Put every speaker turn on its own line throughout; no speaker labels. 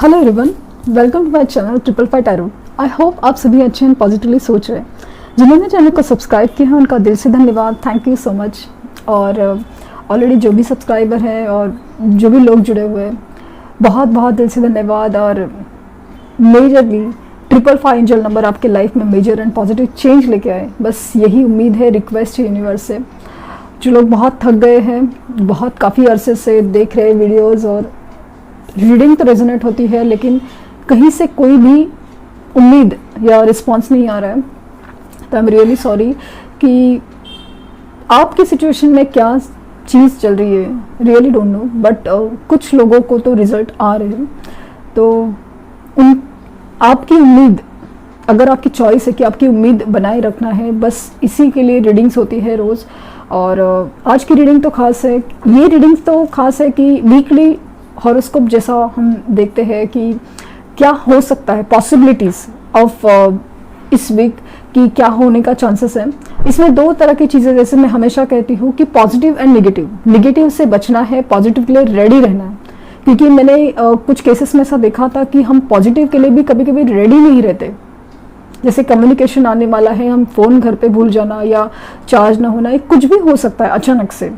Hello everyone, welcome to my channel triple five tarot. I hope आप सभी अच्छे and positively सोच रहे हैं। जिन्होंने चैनल को सब्सक्राइब किया है उनका दिल से धन्यवाद, थैंक यू सो मच। और ऑलरेडी जो भी सब्सक्राइबर हैं और जो भी लोग जुड़े हुए हैं, बहुत बहुत दिल से धन्यवाद। और majorly triple five angel number आपके लाइफ में मेजर एंड पॉजिटिव चेंज लेके आए, बस यही उम्मीद है, रिक्वेस्ट है यूनिवर्स से। जो लोग बहुत थक गए हैं, बहुत काफ़ी अरसे से देख रहे वीडियोज़ और रीडिंग तो रेजोनेट होती है, लेकिन कहीं से कोई भी उम्मीद या रिस्पांस नहीं आ रहा है, तो आई एम रियली सॉरी कि आपकी सिचुएशन में क्या चीज़ चल रही है, रियली डोंट नो। बट कुछ लोगों को तो रिजल्ट आ रहे हैं, तो उन आपकी उम्मीद, अगर आपकी चॉइस है कि आपकी उम्मीद बनाए रखना है, बस इसी के लिए रीडिंग्स होती है रोज़। और आज की रीडिंग तो ख़ास है, ये रीडिंग्स तो ख़ास है कि वीकली हॉरोस्कोप जैसा हम देखते हैं कि क्या हो सकता है, पॉसिबिलिटीज़ ऑफ इस वीक की क्या होने का चांसेस है। इसमें दो तरह की चीज़ें, जैसे मैं हमेशा कहती हूँ कि पॉजिटिव एंड नेगेटिव। नेगेटिव से बचना है, पॉजिटिव के लिए रेडी रहना है, क्योंकि मैंने कुछ केसेस में ऐसा देखा था कि हम पॉजिटिव के लिए भी कभी कभी रेडी नहीं रहते। जैसे कम्युनिकेशन आने वाला है, हम फ़ोन घर पे भूल जाना या चार्ज ना होना, एक कुछ भी हो सकता है अचानक से,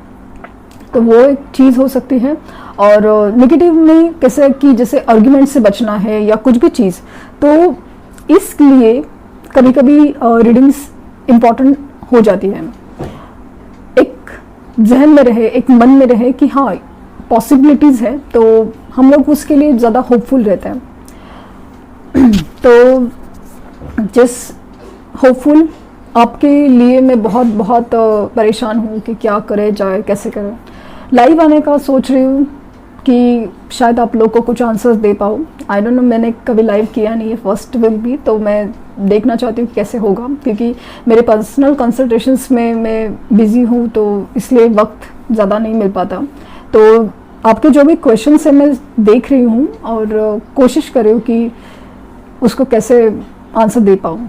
तो वो एक चीज़ हो सकती है। और नेगेटिव में कैसे कि जैसे आर्ग्यूमेंट से बचना है या कुछ भी चीज़, तो इसलिए कभी कभी रीडिंग्स इम्पॉर्टेंट हो जाती है। एक जहन में रहे, एक मन में रहे कि हाँ पॉसिबिलिटीज़ है, तो हम लोग उसके लिए ज़्यादा होपफुल रहते हैं। तो जिस होपफुल आपके लिए मैं बहुत बहुत परेशान हूँ कि क्या करे जाए, कैसे करें। लाइव आने का सोच रही हूँ कि शायद आप लोग को कुछ आंसर्स दे पाऊँ। आई डोंट नो, मैंने कभी लाइव किया नहीं है, फर्स्ट विल भी, तो मैं देखना चाहती हूँ कैसे होगा, क्योंकि मेरे पर्सनल कंसल्टेशंस में मैं बिज़ी हूँ, तो इसलिए वक्त ज़्यादा नहीं मिल पाता। तो आपके जो भी क्वेश्चंस हैं मैं देख रही हूँ और कोशिश कर रही हूँ कि उसको कैसे आंसर दे पाऊँ।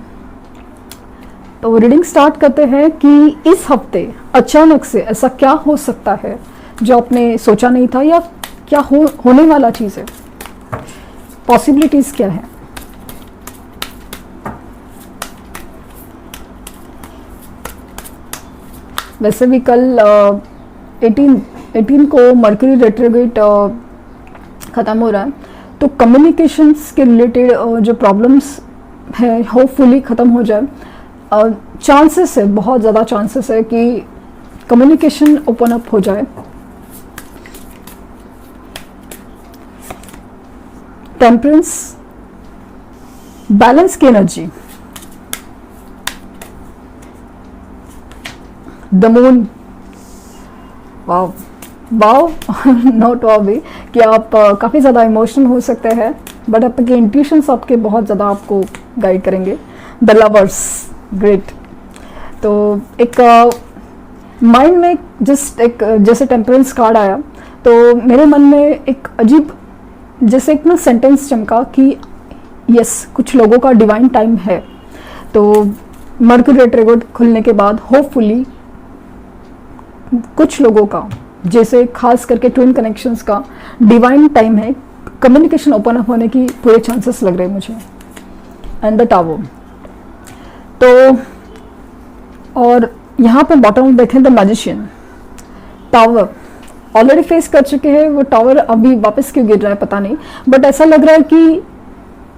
तो रीडिंग स्टार्ट करते हैं कि इस हफ्ते अचानक से ऐसा क्या हो सकता है जो आपने सोचा नहीं था, या क्या होने वाला चीज़ है, पॉसिबिलिटीज़ क्या है। वैसे भी कल 18 को मर्क्यूरी रेट्रोग्रेड ख़त्म हो रहा है, तो कम्युनिकेशंस के रिलेटेड जो प्रॉब्लम्स है होपफुली ख़त्म हो जाए। चांसेस है, बहुत ज़्यादा चांसेस है कि कम्युनिकेशन ओपन अप हो जाए। टेम्परेंस, बैलेंस की energy, the moon, wow wow not wow भी, कि आप काफ़ी ज़्यादा इमोशनल हो सकते हैं, बट आपके इंट्यूशंस आपके बहुत ज़्यादा आपको गाइड करेंगे। The lovers, great. तो एक माइंड में जस्ट एक जैसे टेम्परेंस कार्ड आया, तो मेरे मन में एक अजीब जैसे एक ना सेंटेंस चमका कि यस, कुछ लोगों का डिवाइन टाइम है। तो मर्क्यूरी रेट्रोग्रेड खुलने के बाद होपफुली कुछ लोगों का, जैसे खास करके ट्विन कनेक्शंस का डिवाइन टाइम है, कम्युनिकेशन ओपन अप होने की पूरे चांसेस लग रहे हैं मुझे। एंड द टावर, तो और यहाँ पे बॉटम में देखें the magician. Tower already face कर चुके हैं, वो टावर अभी वापस क्यों गिर रहा है पता नहीं, बट ऐसा लग रहा है कि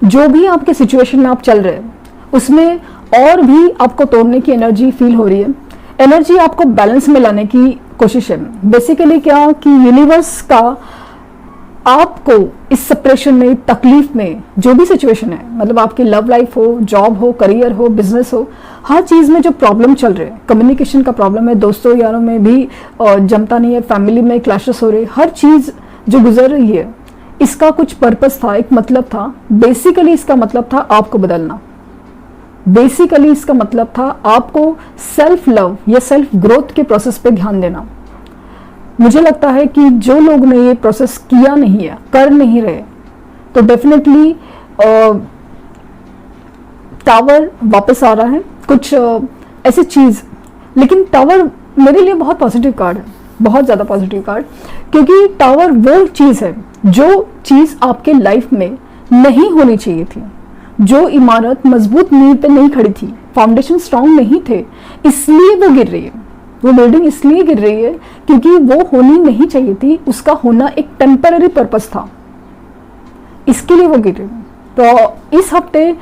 जो भी आपके सिचुएशन में आप चल रहे हैं उसमें और भी आपको तोड़ने की एनर्जी फील हो रही है। एनर्जी आपको बैलेंस में लाने की कोशिश है। बेसिकली क्या कि यूनिवर्स का आपको इस सेपरेशन में, तकलीफ में, जो भी सिचुएशन है, मतलब आपकी लव लाइफ हो, जॉब हो, करियर हो, बिजनेस हो, हर चीज़ में जो प्रॉब्लम चल रहे हैं, कम्युनिकेशन का प्रॉब्लम है, दोस्तों यारों में भी जमता नहीं है, फैमिली में क्लैशेस हो रहे हैं, हर चीज़ जो गुजर रही है, इसका कुछ पर्पस था, एक मतलब था। बेसिकली इसका मतलब था आपको बदलना। बेसिकली इसका मतलब था आपको सेल्फ लव या सेल्फ ग्रोथ के प्रोसेस पे ध्यान देना। मुझे लगता है कि जो लोग ने ये प्रोसेस किया नहीं है, कर नहीं रहे, तो डेफिनेटली टावर वापस आ रहा है, कुछ ऐसी चीज़। लेकिन टावर मेरे लिए बहुत पॉजिटिव कार्ड है, बहुत ज़्यादा पॉजिटिव कार्ड, क्योंकि टावर वो चीज़ है, जो चीज़ आपके लाइफ में नहीं होनी चाहिए थी, जो इमारत मजबूत नींव पे नहीं खड़ी थी, फाउंडेशन स्ट्रांग नहीं थे, इसलिए वो गिर रही है। वो बिल्डिंग इसलिए गिर रही है क्योंकि वो होनी नहीं चाहिए थी, उसका होना एक टेम्पररी पर्पस था, इसके लिए वो गिर रही है। तो इस हफ्ते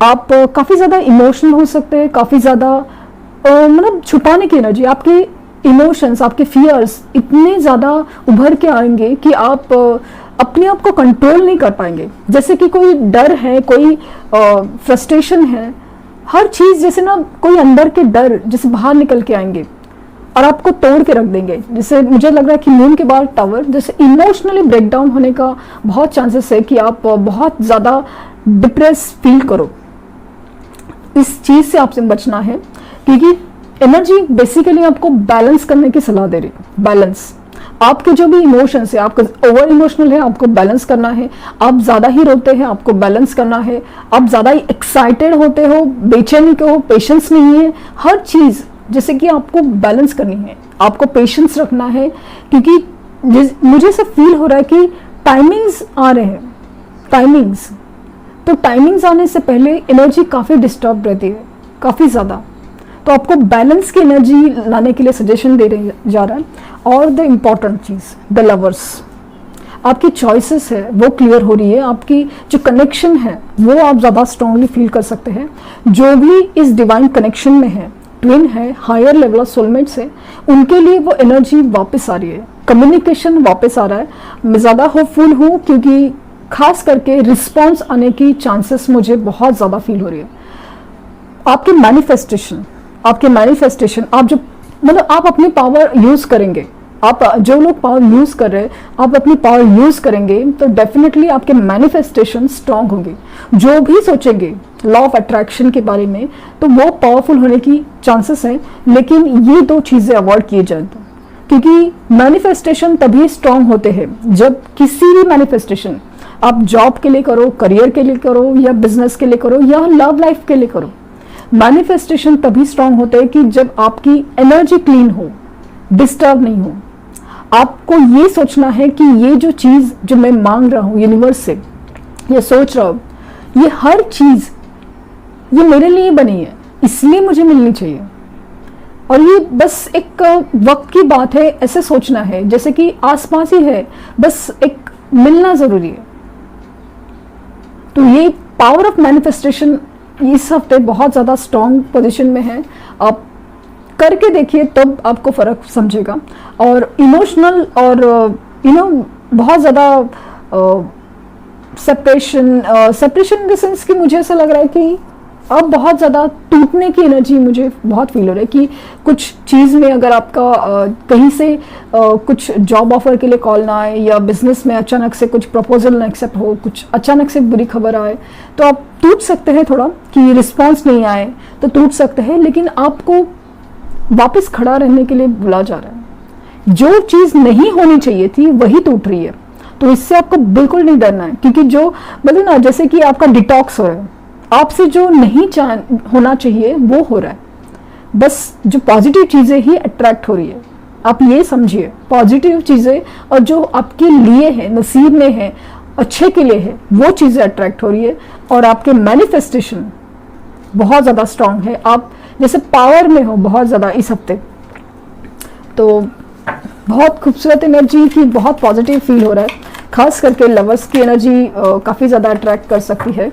आप काफ़ी ज़्यादा इमोशनल हो सकते हैं, काफ़ी ज़्यादा मतलब छुपाने की एनर्जी, आपके इमोशंस, आपके फियर्स इतने ज़्यादा उभर के आएंगे कि आप अपने आप को कंट्रोल नहीं कर पाएंगे। जैसे कि कोई डर है, कोई फ्रस्ट्रेशन है, हर चीज़ जैसे ना कोई अंदर के डर जैसे बाहर निकल के आएंगे और आपको तोड़ के रख देंगे। जैसे मुझे लग रहा है कि मून के बाद टावर, जैसे इमोशनली ब्रेकडाउन होने का बहुत चांसेस है कि आप बहुत ज़्यादा डिप्रेस फील करो। इस चीज़ से आपसे बचना है क्योंकि एनर्जी बेसिकली आपको बैलेंस करने की सलाह दे रही है। बैलेंस, आपके जो भी इमोशंस है, आपका ओवर इमोशनल है, आपको बैलेंस करना है। आप ज़्यादा ही रोते हैं, आपको बैलेंस करना है। आप ज़्यादा ही एक्साइटेड होते हो, बेचैनी के हो, पेशेंस नहीं है, हर चीज़ जैसे कि आपको बैलेंस करनी है, आपको पेशेंस रखना है। क्योंकि मुझे सब फील हो रहा है कि टाइमिंग्स आ रहे हैं, टाइमिंग्स, तो टाइमिंग्स आने से पहले एनर्जी काफ़ी डिस्टर्ब रहती है, काफ़ी ज़्यादा। तो आपको बैलेंस की एनर्जी लाने के लिए सजेशन दे रही जा रहा है। और the important cheese, the lovers, आपकी चॉइसेस है वो क्लियर हो रही है, आपकी जो कनेक्शन है वो आप ज़्यादा स्ट्रांगली फील कर सकते हैं। जो भी इस डिवाइन कनेक्शन में है, ट्विन है, हायर लेवल ऑफ सोलमेट्स है, उनके लिए वो एनर्जी वापस आ रही है, कम्युनिकेशन वापस आ रहा है। मैं ज़्यादा होपफुल हूँ क्योंकि खास करके रिस्पॉन्स आने की चांसेस मुझे बहुत ज़्यादा फील हो रही है। आपके मैनिफेस्टेशन, आप जो मतलब आप अपनी पावर यूज़ करेंगे, आप जो लोग पावर यूज़ कर रहे हैं, आप अपनी पावर यूज़ करेंगे तो डेफिनेटली आपके मैनिफेस्टेशन स्ट्रांग होंगे। जो भी सोचेंगे लॉ ऑफ अट्रैक्शन के बारे में तो वो पावरफुल होने की चांसेस हैं। लेकिन ये दो चीज़ें अवॉइड किए जाए तो, क्योंकि मैनिफेस्टेशन तभी स्ट्रांग होते हैं जब किसी भी मैनिफेस्टेशन आप जॉब के लिए करो, करियर के लिए करो, या बिजनेस के लिए करो, या लव लाइफ के लिए करो। मैनिफेस्टेशन तभी स्ट्रांग होते हैं कि जब आपकी एनर्जी क्लीन हो, डिस्टर्ब नहीं हो। आपको ये सोचना है कि ये जो चीज़ जो मैं मांग रहा हूँ यूनिवर्स से, ये सोच रहा हूँ, ये हर चीज़ ये मेरे लिए बनी है, इसलिए मुझे मिलनी चाहिए। और ये बस एक वक्त की बात है, ऐसे सोचना है जैसे कि आसपास ही है, बस एक मिलना ज़रूरी है। तो ये पावर ऑफ मैनिफेस्टेशन इस हफ्ते बहुत ज़्यादा स्ट्रॉन्ग पोजीशन में है। आप करके देखिए तब आपको फ़र्क समझेगा। और इमोशनल और बहुत ज़्यादा सेपरेशन इन द सेंस कि मुझे ऐसा लग रहा है कि अब बहुत ज़्यादा टूटने की एनर्जी मुझे बहुत फील हो रहा है कि कुछ चीज़ में अगर आपका कहीं से कुछ जॉब ऑफर के लिए कॉल ना आए, या बिजनेस में अचानक से कुछ प्रपोजल ना एक्सेप्ट हो, कुछ अचानक से बुरी खबर आए, तो आप टूट सकते हैं थोड़ा, कि रिस्पॉन्स नहीं आए तो टूट सकते हैं। लेकिन आपको वापस खड़ा रहने के लिए बुला जा रहा है। जो चीज़ नहीं होनी चाहिए थी वही टूट रही है, तो इससे आपको बिल्कुल नहीं डरना है। क्योंकि जो बोले ना, जैसे कि आपका डिटॉक्स हो रहा है, आपसे जो नहीं होना चाहिए वो हो रहा है। बस जो पॉजिटिव चीज़ें ही अट्रैक्ट हो रही है, आप ये समझिए। पॉजिटिव चीज़ें और जो आपके लिए है, नसीब में है, अच्छे के लिए है, वो चीज़ें अट्रैक्ट हो रही है। और आपके मैनिफेस्टेशन बहुत ज़्यादा स्ट्रांग है, आप जैसे पावर में हो बहुत ज़्यादा इस हफ्ते। तो बहुत खूबसूरत एनर्जी की, बहुत पॉजिटिव फील हो रहा है। खास करके लवर्स की एनर्जी काफ़ी ज़्यादा अट्रैक्ट कर सकती है।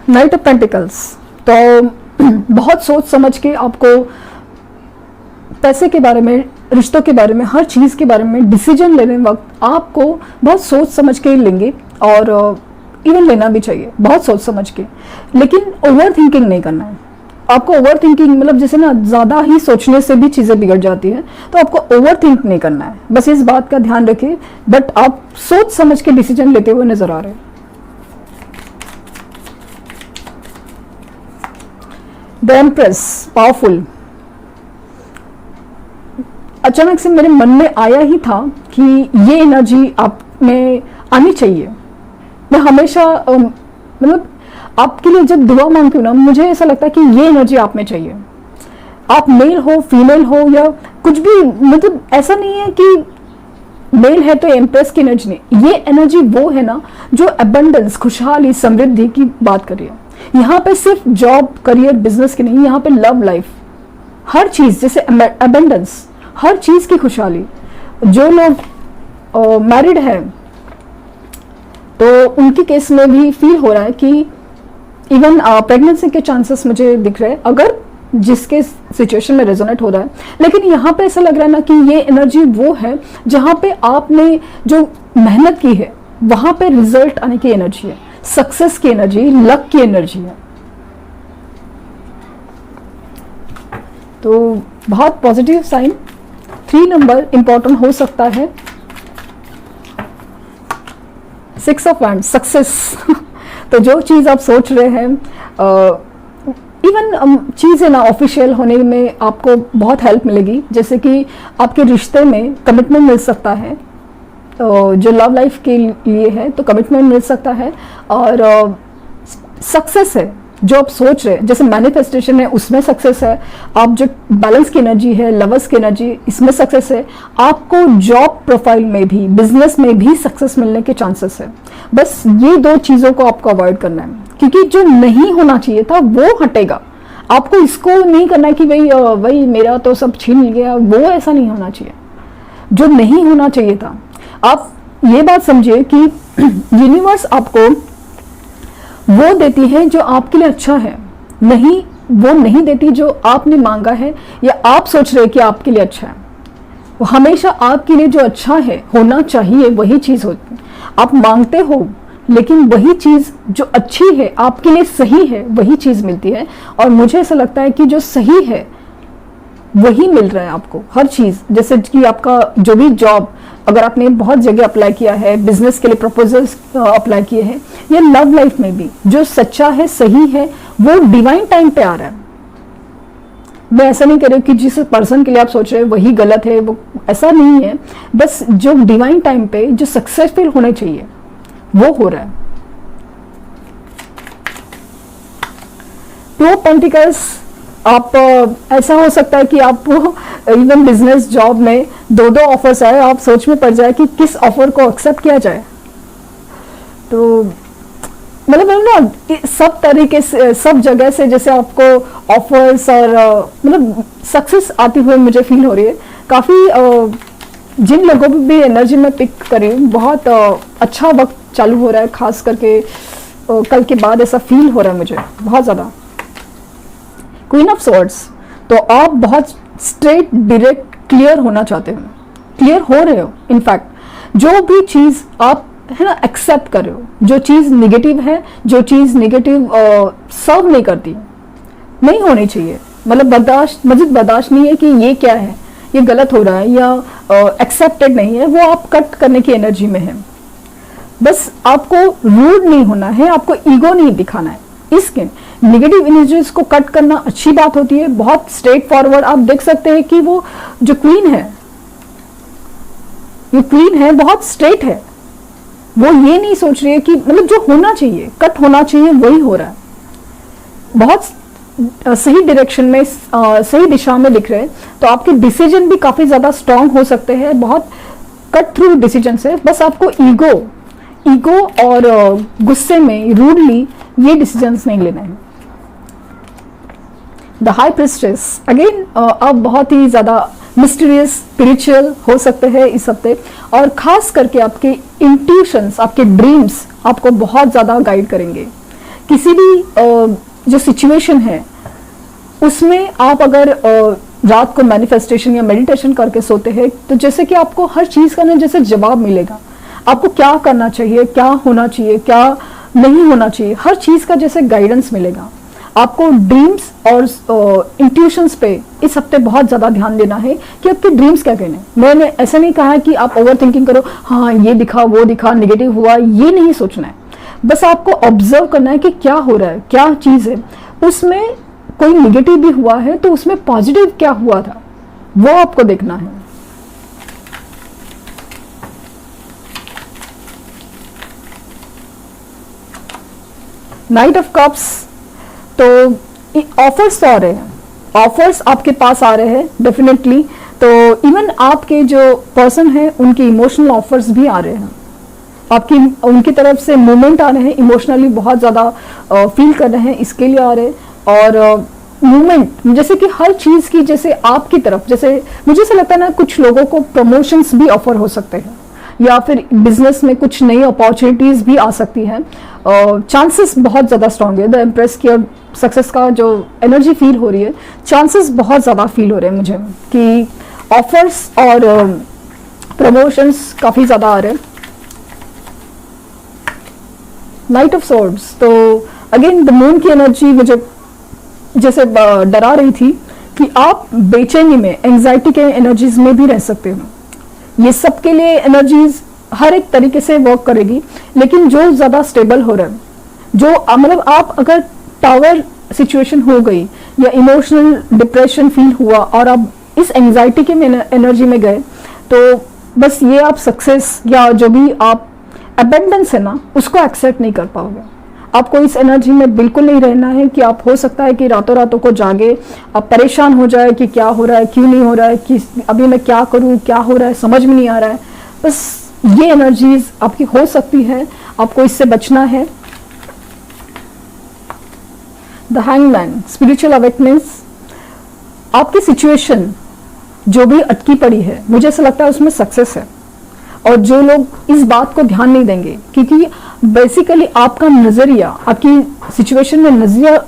नाइट ऑफ पेंटिकल्स, तो बहुत सोच समझ के आपको पैसे के बारे में, रिश्तों के बारे में, हर चीज़ के बारे में डिसीजन लेने वक्त आपको बहुत सोच समझ के लेंगे। और इवन लेना भी चाहिए बहुत सोच समझ के, लेकिन ओवर थिंकिंग नहीं करना है। आपको ओवर थिंकिंग मतलब जैसे ना ज़्यादा ही सोचने से भी चीज़ें बिगड़ जाती हैं, तो आपको ओवर थिंक नहीं करना है। बस इस बात का ध्यान रखिए। बट आप सोच समझ के डिसीजन लेते हुए नजर आ रहे हैं। द एम्प्रेस, पावरफुल, अचानक से मेरे मन में आया ही था कि ये एनर्जी आप में आनी चाहिए। मैं हमेशा मतलब आपके लिए जब दुआ मांगती हूँ ना, मुझे ऐसा लगता है कि ये एनर्जी आप में चाहिए। आप मेल हो, फीमेल हो या कुछ भी, मतलब ऐसा नहीं है कि मेल है तो एम्प्रेस की एनर्जी नहीं। ये एनर्जी वो है ना जो अबंडेंस, खुशहाली, समृद्धि की बात कर रही है। यहाँ पे सिर्फ जॉब, करियर, बिजनेस की नहीं, यहाँ पे लव लाइफ, हर चीज, जैसे अबंडेंस, हर चीज की खुशहाली। जो लोग मैरिड है तो उनके केस में भी फील हो रहा है कि इवन प्रेगनेंसी के चांसेस मुझे दिख रहे हैं, अगर जिसके सिचुएशन में रेजोनेट हो रहा है। लेकिन यहाँ पे ऐसा लग रहा है ना कि ये एनर्जी वो है जहाँ पे आपने जो मेहनत की है वहां पे रिजल्ट आने की एनर्जी है, सक्सेस की एनर्जी, लक की एनर्जी है। तो बहुत पॉजिटिव साइन। 3 नंबर इंपॉर्टेंट हो सकता है। 6 ऑफ वैंड, सक्सेस। तो जो चीज आप सोच रहे हैं, इवन चीज़ें ना ऑफिशियल होने में आपको बहुत हेल्प मिलेगी। जैसे कि आपके रिश्ते में कमिटमेंट मिल सकता है, जो लव लाइफ के लिए है तो कमिटमेंट मिल सकता है। और सक्सेस है जो आप सोच रहे हैं, जैसे मैनिफेस्टेशन है उसमें सक्सेस है। आप जो बैलेंस की एनर्जी है, लवर्स की एनर्जी, इसमें सक्सेस है। आपको जॉब प्रोफाइल में भी, बिजनेस में भी सक्सेस मिलने के चांसेस है। बस ये 2 चीज़ों को आपको अवॉइड करना है, क्योंकि जो नहीं होना चाहिए था वो हटेगा। आपको इसको नहीं करना है कि भाई मेरा तो सब छीन गया, वो ऐसा नहीं होना चाहिए। जो नहीं होना चाहिए था, आप ये बात समझिए कि यूनिवर्स आपको वो देती है जो आपके लिए अच्छा है, नहीं वो नहीं देती जो आपने मांगा है या आप सोच रहे हैं कि आपके लिए अच्छा है। वो हमेशा आपके लिए जो अच्छा है, होना चाहिए, वही चीज़ होती है। आप मांगते हो लेकिन वही चीज़ जो अच्छी है, आपके लिए सही है, वही चीज़ मिलती है। और मुझे ऐसा लगता है कि जो सही है वही मिल रहा है आपको, हर चीज़। जैसे कि आपका जो भी जॉब, अगर आपने बहुत जगह अप्लाई किया है, बिजनेस के लिए प्रपोजल्स अप्लाई किए हैं, या लव लाइफ में भी जो सच्चा है, सही है, वो डिवाइन टाइम पे आ रहा है। मैं ऐसा नहीं कह रही हूँ कि जिस पर्सन के लिए आप सोच रहे हैं वही गलत है, वो ऐसा नहीं है। बस जो डिवाइन टाइम पे जो सक्सेसफुल होने चाहिए वो हो रहा है। 2 पेंटिकल्स, आप ऐसा हो सकता है कि आपको इवन बिजनेस जॉब में 2 ऑफर्स आए, आप सोच में पड़ जाए कि किस ऑफर को एक्सेप्ट किया जाए। तो मतलब ना सब तरीके से, सब जगह से जैसे आपको ऑफर्स और मतलब सक्सेस आती हुई मुझे फील हो रही है। काफ़ी जिन लोगों को भी एनर्जी में पिक करी, बहुत अच्छा वक्त चालू हो रहा है, खास करके कल के बाद ऐसा फील हो रहा है मुझे बहुत ज़्यादा। क्वीन ऑफ स्वॉर्ड्स, तो आप बहुत स्ट्रेट, डायरेक्ट, क्लियर होना चाहते हो, क्लियर हो रहे हो। इनफैक्ट जो भी चीज़ आप है ना एक्सेप्ट कर रहे हो, जो चीज़ निगेटिव है, जो चीज़ निगेटिव सर्व नहीं करती, नहीं होनी चाहिए, मतलब मजीद बर्दाश्त नहीं है कि ये क्या है, ये गलत हो रहा है या एक्सेप्टेड नहीं है, वो आप कट करने की एनर्जी में है। बस आपको रूड नहीं होना है, आपको ईगो नहीं दिखाना है। इसके नेगेटिव एनर्जीज को कट करना अच्छी बात होती है, बहुत स्ट्रेट फॉरवर्ड। आप देख सकते हैं कि वो जो क्वीन है, ये क्वीन है, बहुत स्ट्रेट है। वो ये नहीं सोच रही है कि मतलब जो होना चाहिए, कट होना चाहिए, वही हो रहा है। बहुत सही डायरेक्शन में, सही दिशा में दिख रहे हैं। तो आपके डिसीजन भी काफी ज्यादा स्ट्रांग हो सकते हैं, बहुत कट थ्रू डिसीजन से। बस आपको ईगो और गुस्से में, रूडली ये डिसीजंस नहीं लेना है। द हाई प्रिस्टेस, अगेन आप बहुत ही ज्यादा मिस्टीरियस, स्पिरिचुअल हो सकते हैं इस हफ्ते, और खास करके आपके इंट्यूशंस, आपके ड्रीम्स आपको बहुत ज्यादा गाइड करेंगे। किसी भी जो सिचुएशन है उसमें आप अगर रात को मैनिफेस्टेशन या मेडिटेशन करके सोते हैं, तो जैसे कि आपको हर चीज का ना जैसे जवाब मिलेगा। आपको क्या करना चाहिए, क्या होना चाहिए, क्या नहीं होना चाहिए, हर चीज का जैसे गाइडेंस मिलेगा। आपको ड्रीम्स और इंट्यूशंस पे इस हफ्ते बहुत ज्यादा ध्यान देना है कि आपके ड्रीम्स क्या कहने। मैंने ऐसा नहीं कहा है कि आप ओवर थिंकिंग करो, हाँ ये दिखा, वो दिखा, नेगेटिव हुआ, ये नहीं सोचना है। बस आपको ऑब्जर्व करना है कि क्या हो रहा है, क्या चीज है, उसमें कोई नेगेटिव भी हुआ है तो उसमें पॉजिटिव क्या हुआ था, वो आपको देखना है। नाइट ऑफ कप्स, तो ऑफर्स तो आ रहे हैं, ऑफर्स आपके पास आ रहे हैं डेफिनेटली। तो इवन आपके जो पर्सन है उनके इमोशनल ऑफर्स भी आ रहे हैं, आपकी उनकी तरफ से मूवमेंट आ रहे हैं, इमोशनली बहुत ज़्यादा फील कर रहे हैं, इसके लिए आ रहे हैं। और मूवमेंट जैसे कि हर चीज़ की, जैसे आपकी तरफ, जैसे मुझे ऐसा लगता है ना, कुछ लोगों को प्रमोशंस भी ऑफर हो सकते हैं, या फिर बिजनेस में कुछ नई अपॉर्चुनिटीज भी आ सकती हैं। चांसेस बहुत ज़्यादा स्ट्रांग है। द एम्प्रेस की सक्सेस का जो एनर्जी फील हो रही है, चांसेस बहुत ज़्यादा फील हो रहे हैं मुझे कि ऑफर्स और प्रमोशंस काफ़ी ज़्यादा आ रहे हैं। नाइट ऑफ सोर्ड्स, तो अगेन द मून की एनर्जी मुझे जैसे डरा रही थी कि आप बेचैनी में, एंजाइटी के एनर्जीज में भी रह सकते हो। ये सब के लिए एनर्जीज हर एक तरीके से वर्क करेगी, लेकिन जो ज़्यादा स्टेबल हो रहा है, जो मतलब आप अगर टावर सिचुएशन हो गई या इमोशनल डिप्रेशन फील हुआ और आप इस एंजाइटी के एनर्जी में गए, तो बस ये आप सक्सेस या जो भी आप अबेंडेंस है ना, उसको एक्सेप्ट नहीं कर पाओगे। आपको इस एनर्जी में बिल्कुल नहीं रहना है कि आप, हो सकता है कि रातों रातों को जागे, आप परेशान हो जाए कि क्या हो रहा है, क्यों नहीं हो रहा है, कि अभी मैं क्या करूं, क्या हो रहा है, समझ में नहीं आ रहा है। बस ये एनर्जीज आपकी हो सकती है, आपको इससे बचना है। द हैंगमैन, स्पिरिचुअल अवेकनेस, आपकी सिचुएशन जो भी अटकी पड़ी है, मुझे ऐसा लगता है उसमें सक्सेस है। और जो लोग इस बात को ध्यान नहीं देंगे, क्योंकि बेसिकली आपका नजरिया, आपकी सिचुएशन में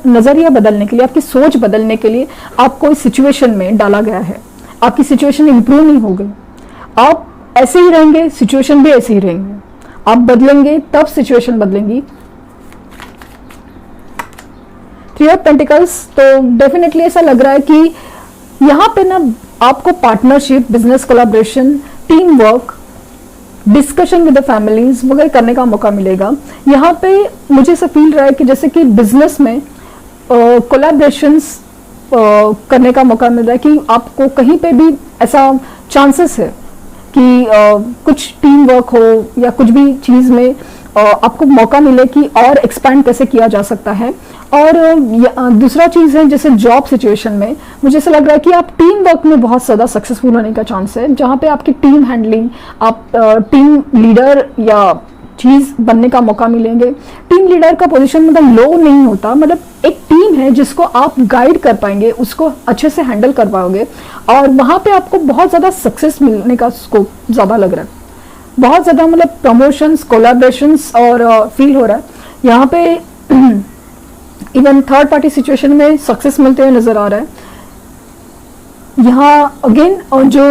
नजरिया बदलने के लिए, आपकी सोच बदलने के लिए आपको इस सिचुएशन में डाला गया है। आपकी सिचुएशन इंप्रूव नहीं होगी, आप ऐसे ही रहेंगे, सिचुएशन भी ऐसे ही रहेंगे। आप बदलेंगे तब सिचुएशन बदलेंगी। थ्री ऑफ पेंटिकल्स, तो डेफिनेटली ऐसा लग रहा है कि यहाँ पे ना आपको partnership, business collaboration, team work, discussion with the families वगैरह करने का मौका मिलेगा। यहाँ पे मुझे ऐसा फील रहा है कि जैसे कि बिजनेस में कोलैबोरेशंस करने का मौका मिल रहा है, कि आपको कहीं पे भी ऐसा चांसेस है कि कुछ टीम वर्क हो या कुछ भी चीज़ में आपको मौका मिले कि और एक्सपैंड कैसे किया जा सकता है। और दूसरा चीज़ है, जैसे जॉब सिचुएशन में मुझे ऐसा लग रहा है कि आप टीम वर्क में बहुत ज़्यादा सक्सेसफुल होने का चांस है, जहाँ पे आपकी टीम हैंडलिंग, आप टीम लीडर या चीज़ बनने का मौका मिलेंगे। टीम लीडर का पोजीशन मतलब लो नहीं होता, मतलब एक टीम है जिसको आप गाइड कर पाएंगे, उसको अच्छे से हैंडल कर पाओगे, और वहाँ पे आपको बहुत ज़्यादा सक्सेस मिलने का स्कोप ज़्यादा लग रहा है। बहुत ज़्यादा मतलब प्रमोशंस, कोलैबोरेशंस और फील हो रहा है यहाँ पे। इवन थर्ड पार्टी सिचुएशन में सक्सेस मिलते हुए नजर आ रहा है। यहाँ अगेन जो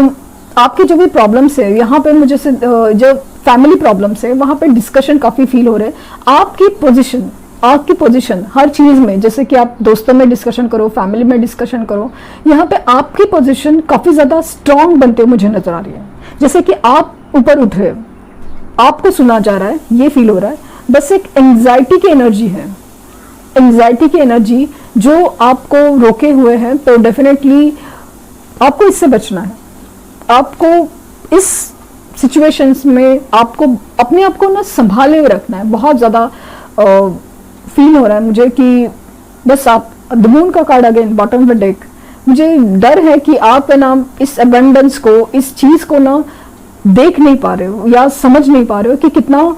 आपकी जो भी प्रॉब्लम्स है, यहाँ पे मुझे से जो फैमिली प्रॉब्लम्स है, वहाँ पे डिस्कशन काफ़ी फील हो रहे हैं। आपकी पोजीशन हर चीज़ में, जैसे कि आप दोस्तों में डिस्कशन करो, फैमिली में डिस्कशन करो, यहाँ पे आपकी पोजीशन काफ़ी ज़्यादा स्ट्रांग बनते हुए मुझे नजर आ रही है। जैसे कि आप ऊपर उठ रहे हो, आपको सुना जा रहा है, ये फील हो रहा है। बस एक एंजाइटी की एनर्जी है, एंजाइटी की एनर्जी जो आपको रोके हुए है। तो डेफिनेटली आपको इससे बचना है। आपको इस सिचुएशंस में आपको अपने आप को ना संभाले हुए रखना है। बहुत ज़्यादा फील हो रहा है मुझे कि बस आप, द मून का card again bottom of the deck, मुझे डर है कि आप है ना इस अबंडेंस को, इस चीज़ को ना देख नहीं पा रहे हो या समझ नहीं पा रहे हो कि कितना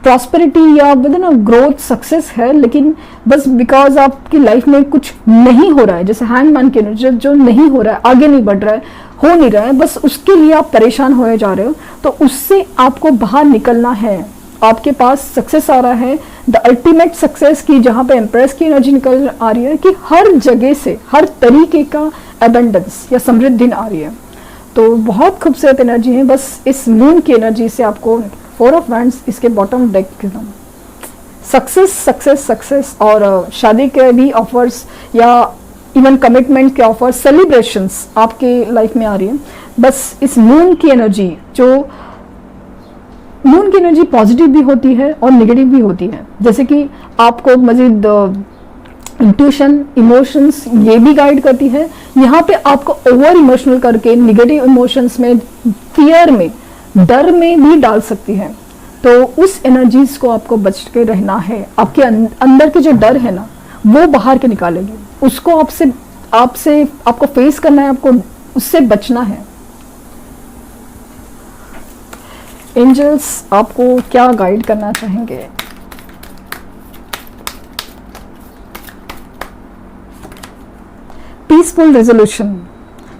प्रॉस्पेरिटी या विद ना ग्रोथ, सक्सेस है, लेकिन बस बिकॉज आपकी लाइफ में कुछ नहीं हो रहा है, जैसे हैंगमैन के जो नहीं हो रहा है, आगे नहीं बढ़ रहा है, हो नहीं रहा है, बस उसके लिए आप परेशान होए जा रहे हो। तो उससे आपको बाहर निकलना है। आपके पास सक्सेस आ रहा है, द अल्टीमेट सक्सेस की, जहाँ पे एम्प्रेस की एनर्जी निकल आ रही है कि हर जगह से हर तरीके का अबंडेंस या समृद्धि आ रही है। तो बहुत खूबसूरत एनर्जी है। बस इस मून की एनर्जी से आपको 4 ऑफ वैंड्स, इसके बॉटम डेक के सक्सेस सक्सेस सक्सेस, और शादी के भी ऑफर्स या इवन कमिटमेंट के ऑफर्स, सेलिब्रेशंस आपके लाइफ में आ रही है। बस इस मून की एनर्जी, जो मून की एनर्जी पॉजिटिव भी होती है और नेगेटिव भी होती है। जैसे कि आपको मजीद इंट्यूशन, इमोशंस ये भी गाइड करती है। यहाँ पे आपको ओवर इमोशनल करके नेगेटिव इमोशंस में, फियर में, डर में भी डाल सकती है। तो उस एनर्जीज को आपको बच के रहना है। आपके अंदर के जो डर है ना, वो बाहर के निकालेगी, उसको आपको फेस करना है, आपको उससे बचना है। एंजल्स आपको क्या गाइड करना चाहेंगे? Peaceful resolution.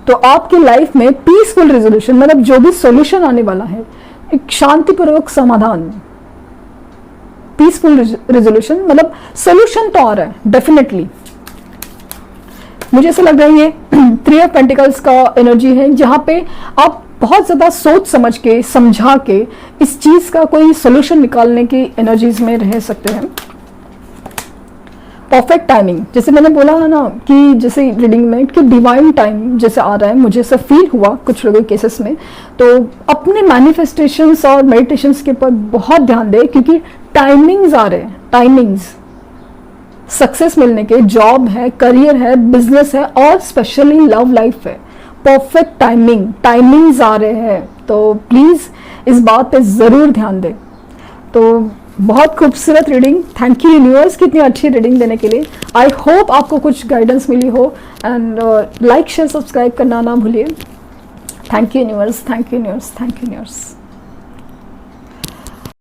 तो आपकी लाइफ में पीसफुल रेजोल्यूशन मतलब जो भी सॉल्यूशन आने वाला है, एक शांतिपूर्वक समाधान। पीसफुल रेजोल्यूशन मतलब सॉल्यूशन तो आ रहा है डेफिनेटली। मुझे ऐसा लग रहा है ये 3 ऑफ पेंटिकल्स का एनर्जी है, जहां पे आप बहुत ज्यादा सोच समझ के, समझा के इस चीज का कोई सॉल्यूशन निकालने की एनर्जीज में रह सकते हैं। परफेक्ट टाइमिंग, जैसे मैंने बोला है ना कि जैसे रीडिंग में कि डिवाइन टाइम जैसे आ रहा है, मुझे ऐसा फील हुआ कुछ लोगों के केसेस में। तो अपने मैनिफेस्टेशंस और मेडिटेशंस के ऊपर बहुत ध्यान दें, क्योंकि टाइमिंग्स आ रहे हैं। टाइमिंग्स सक्सेस मिलने के, जॉब है, करियर है, बिजनेस है और स्पेशली लव लाइफ है। परफेक्ट टाइमिंग्स आ रहे हैं, तो प्लीज इस बात पे जरूर ध्यान दें। तो बहुत खूबसूरत रीडिंग, थैंक यू यूनिवर्स की इतनी अच्छी रीडिंग देने के लिए। आई होप आपको कुछ गाइडेंस मिली हो, एंड लाइक शेयर सब्सक्राइब करना ना भूलिए। Thank you universe, thank you universe, thank you universe.